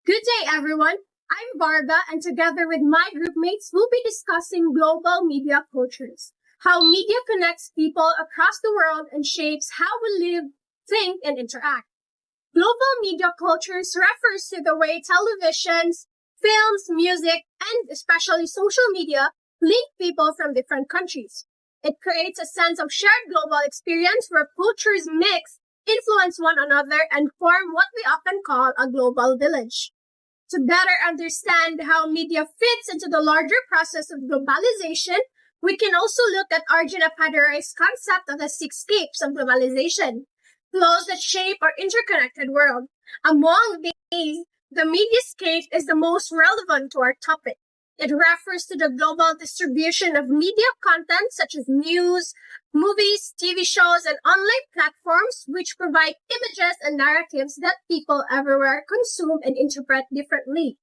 Good day, everyone. I'm Varga, and together with my groupmates, we'll be discussing global media cultures, how media connects people across the world and shapes how we live, think, and interact. Global media cultures refers to the way televisions, films, music, and especially social media link people from different countries. It creates a sense of shared global experience where cultures mix, influence one another, and form what we often call a global village. To better understand how media fits into the larger process of globalization, we can also look at Arjuna Padarai's concept of the six scapes of globalization, flows that shape our interconnected world. Among these, the mediascape is the most relevant to our topic. It refers to the global distribution of media content such as news, movies, TV shows, and online platforms which provide images and narratives that people everywhere consume and interpret differently.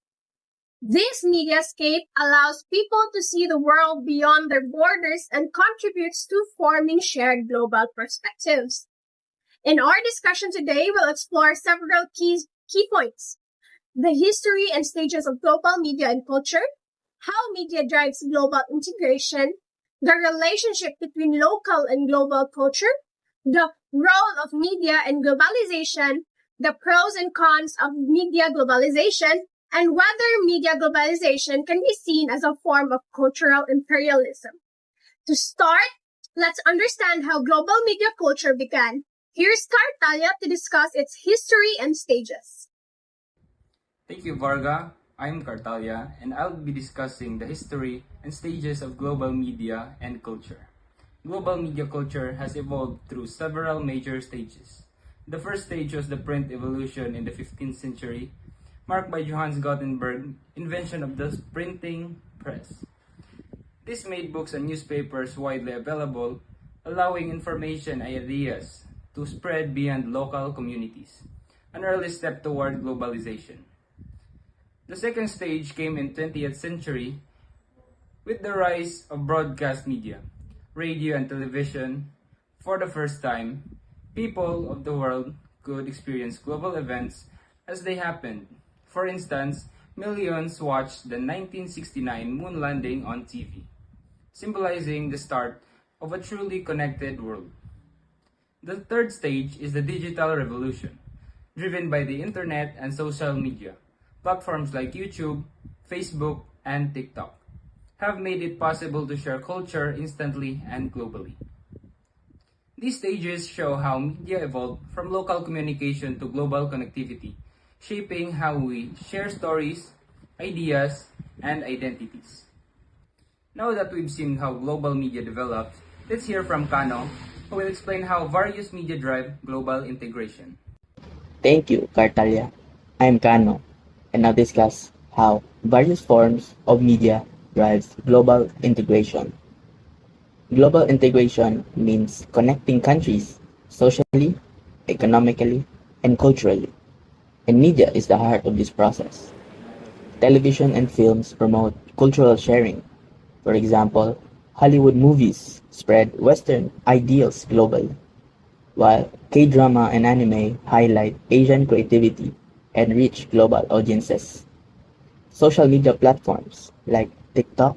This mediascape allows people to see the world beyond their borders and contributes to forming shared global perspectives. In our discussion today, we'll explore several key points. The history and stages of global media and culture, how media drives global integration, the relationship between local and global culture, the role of media in globalization, the pros and cons of media globalization, and whether media globalization can be seen as a form of cultural imperialism. To start, let's understand how global media culture began. Here's Cartalia to discuss its history and stages. Thank you, Varga. I'm Cartalia, and I'll be discussing the history and stages of global media and culture. Global media culture has evolved through several major stages. The first stage was the print evolution in the 15th century, marked by Johannes Gutenberg's invention of the printing press. This made books and newspapers widely available, allowing information and ideas to spread beyond local communities, an early step toward globalization. The second stage came in 20th century with the rise of broadcast media, radio and television. For the first time, people of the world could experience global events as they happened. For instance, millions watched the 1969 moon landing on TV, symbolizing the start of a truly connected world. The third stage is the digital revolution, driven by the internet and social media. Platforms like YouTube, Facebook, and TikTok have made it possible to share culture instantly and globally. These stages show how media evolved from local communication to global connectivity, shaping how we share stories, ideas, and identities. Now that we've seen how global media develops, let's hear from Kano, who will explain how various media drive global integration. Thank you, Cartalia. I'm Kano, and I'll discuss how various forms of media drives global integration. Global integration means connecting countries socially, economically, and culturally, and media is the heart of this process. Television and films promote cultural sharing. For example, Hollywood movies spread Western ideals globally, while K-drama and anime highlight Asian creativity and reach global audiences. Social media platforms like TikTok,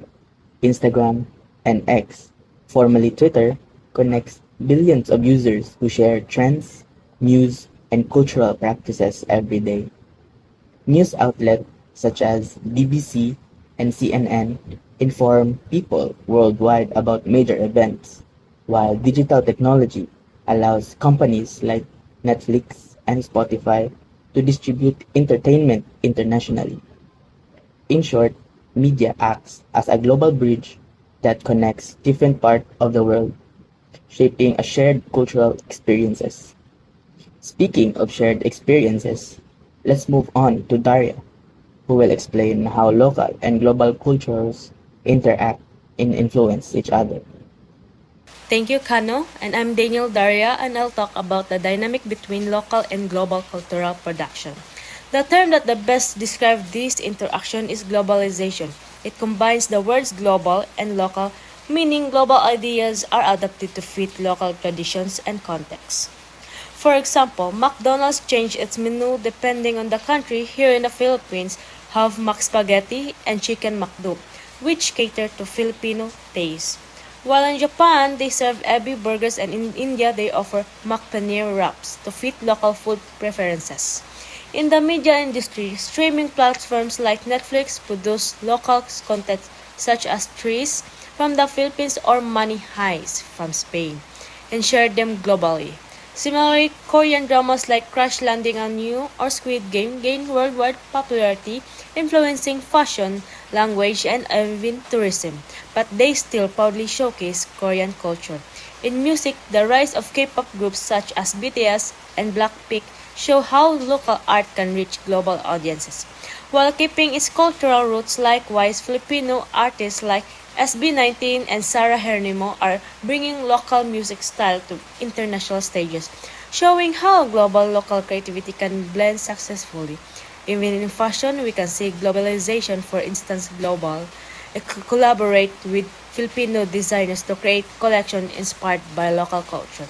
Instagram, and X, formerly Twitter, connects billions of users who share trends, news, and cultural practices every day. News outlets such as BBC and CNN inform people worldwide about major events, while digital technology allows companies like Netflix and Spotify to distribute entertainment internationally. In short, media acts as a global bridge that connects different parts of the world, shaping a shared cultural experiences. Speaking of shared experiences, let's move on to Daria, who will explain how local and global cultures interact and influence each other. Thank you, Kano, and I'm Daniel Daria, and I'll talk about the dynamic between local and global cultural production. The term that the best describes this interaction is globalization. It combines the words global and local, meaning global ideas are adapted to fit local traditions and contexts. For example, McDonald's changed its menu depending on the country. Here in the Philippines, have McSpaghetti and Chicken McDo, which cater to Filipino tastes. While in Japan, they serve ebi burgers, and in India, they offer McPaneer wraps to fit local food preferences. In the media industry, streaming platforms like Netflix produce local content such as Trees from the Philippines or Money Heist from Spain and share them globally. Similarly, Korean dramas like Crash Landing on You or Squid Game gain worldwide popularity, influencing fashion, language, and even tourism, but they still proudly showcase Korean culture. In music, the rise of K-pop groups such as BTS and Blackpink show how local art can reach global audiences. While keeping its cultural roots, likewise, Filipino artists like SB19 and Sarah Hernimo are bringing local music style to international stages, showing how global local creativity can blend successfully. Even in fashion, we can see globalization, for instance, Global collaborate with Filipino designers to create collection inspired by local culture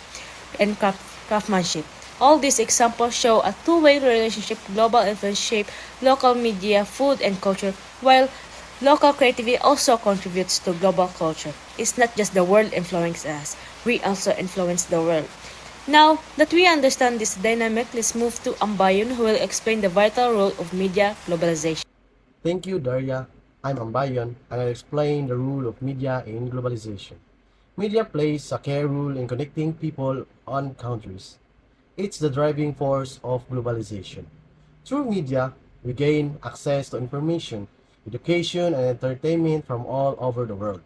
and craftsmanship. All these examples show a two-way relationship. Global influence shape local media, food, and culture, while local creativity also contributes to global culture. It's not just the world influencing us, we also influence the world. Now that we understand this dynamic, let's move to Ambayon, who will explain the vital role of media globalization. Thank you, Daria. I'm Ambayon, and I'll explain the role of media in globalization. Media plays a key role in connecting people on countries. It's the driving force of globalization. Through media, we gain access to information, education, and entertainment from all over the world.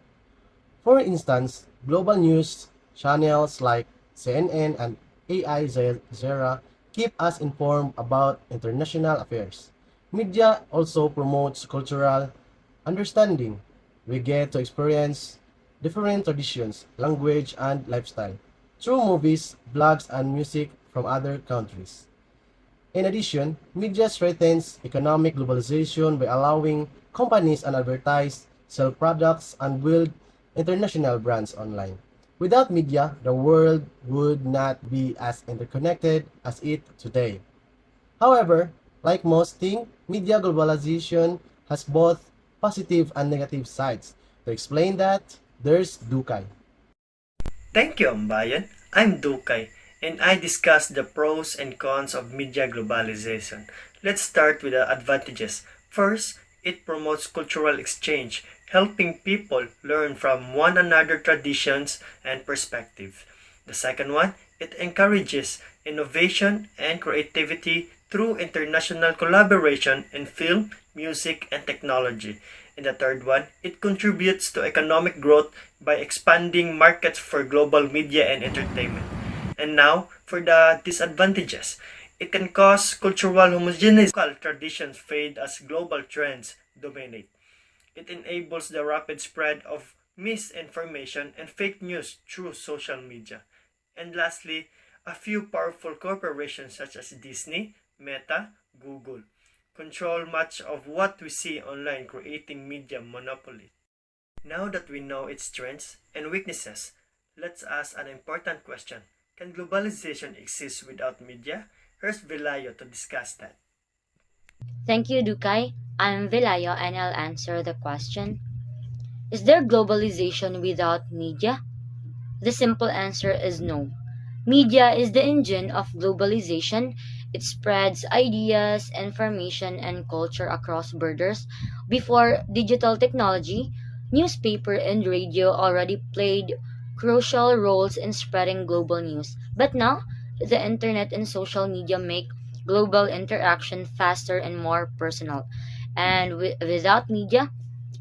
For instance, global news channels like CNN and AI Zera keep us informed about international affairs. Media also promotes cultural understanding. We get to experience different traditions, language, and lifestyle through movies, blogs, and music from other countries. In addition, media strengthens economic globalization by allowing companies and advertise, sell products, and build international brands online. Without media, the world would not be as interconnected as it today. However, like most things, media globalization has both positive and negative sides. To explain that, there's Dukai. Thank you, Ambayan. I'm Dukay, and I discuss the pros and cons of media globalization. Let's start with the advantages. First, it promotes cultural exchange, helping people learn from one another traditions and perspectives. The second one, it encourages innovation and creativity through international collaboration in film, music, and technology. And the third one, it contributes to economic growth by expanding markets for global media and entertainment. And now, for the disadvantages, it can cause cultural homogeneity. Local traditions fade as global trends dominate. It enables the rapid spread of misinformation and fake news through social media. And lastly, a few powerful corporations such as Disney, Meta, Google control much of what we see online, creating media monopoly. Now that we know its strengths and weaknesses, let's ask an important question. Can globalization exist without media? Here's Velayo to discuss that. Thank you, Dukai. I'm Velayo and I'll answer the question. Is there globalization without media? The simple answer is no. Media is the engine of globalization. It spreads ideas, information, and culture across borders. Before digital technology, newspaper and radio already played crucial roles in spreading global news. But now, the internet and social media make global interaction faster and more personal. And without media,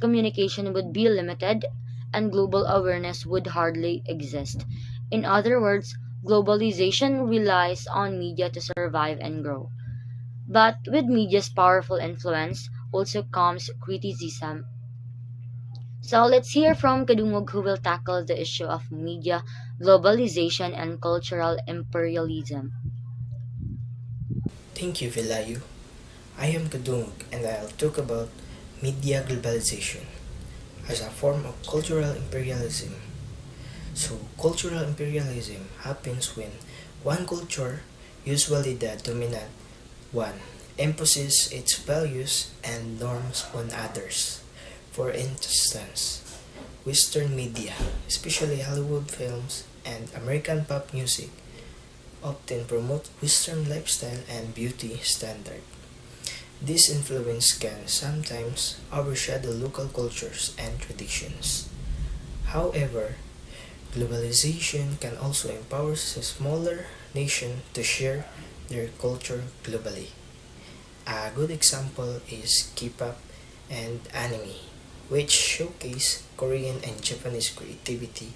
communication would be limited and global awareness would hardly exist. In other words, globalization relies on media to survive and grow. But with media's powerful influence also comes criticism. So let's hear from Kadungog who will tackle the issue of media, globalization, and cultural imperialism. Thank you, Velayu. I am Kadung and I'll talk about media globalization as a form of cultural imperialism. So, cultural imperialism happens when one culture usually the dominant one, imposes its values and norms on others. For instance, Western media, especially Hollywood films and American pop music, often promote Western lifestyle and beauty standard. This influence can sometimes overshadow local cultures and traditions. However, globalization can also empower a smaller nation to share their culture globally. A good example is K-pop and anime, which showcase Korean and Japanese creativity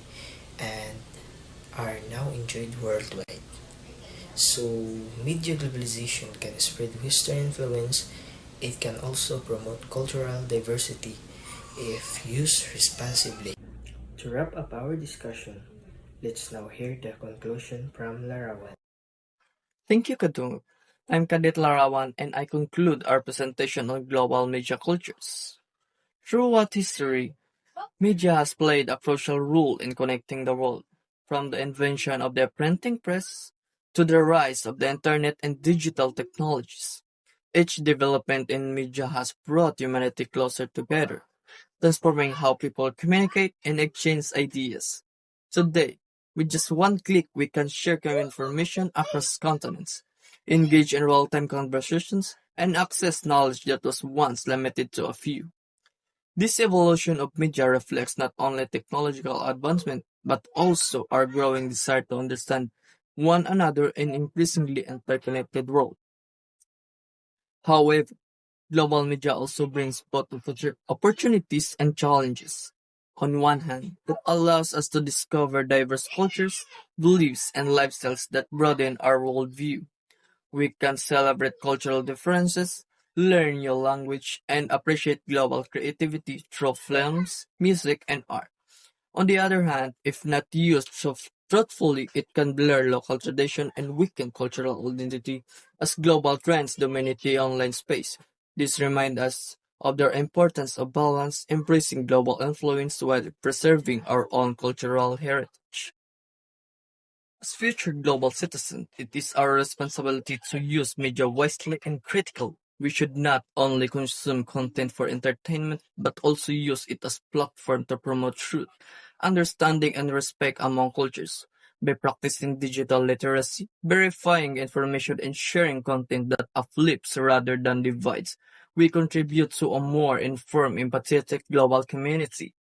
and are now enjoyed worldwide. So, media globalization can spread Western influence. It can also promote cultural diversity if used responsibly. To wrap up our discussion, let's now hear the conclusion from Larawan. Thank you, Kadung. I'm Kadit Larawan, and I conclude our presentation on global media cultures. Throughout history, media has played a crucial role in connecting the world, from the invention of the printing press to the rise of the internet and digital technologies. Each development in media has brought humanity closer together, transforming how people communicate and exchange ideas. Today, with just one click, we can share information across continents, engage in real-time conversations, and access knowledge that was once limited to a few. This evolution of media reflects not only technological advancement, but also our growing desire to understand one another in increasingly interconnected world. However, global media also brings both opportunities and challenges. On one hand, it allows us to discover diverse cultures, beliefs, and lifestyles that broaden our worldview. We can celebrate cultural differences, learn new language, and appreciate global creativity through films, music, and art. On the other hand, if not used so truthfully, it can blur local tradition and weaken cultural identity as global trends dominate the online space. This reminds us of the importance of balance, embracing global influence while preserving our own cultural heritage. As future global citizens, it is our responsibility to use media wisely and critically. We should not only consume content for entertainment, but also use it as platform to promote truth, understanding, and respect among cultures. By practicing digital literacy, verifying information, and sharing content that uplifts rather than divides, we contribute to a more informed, empathetic global community.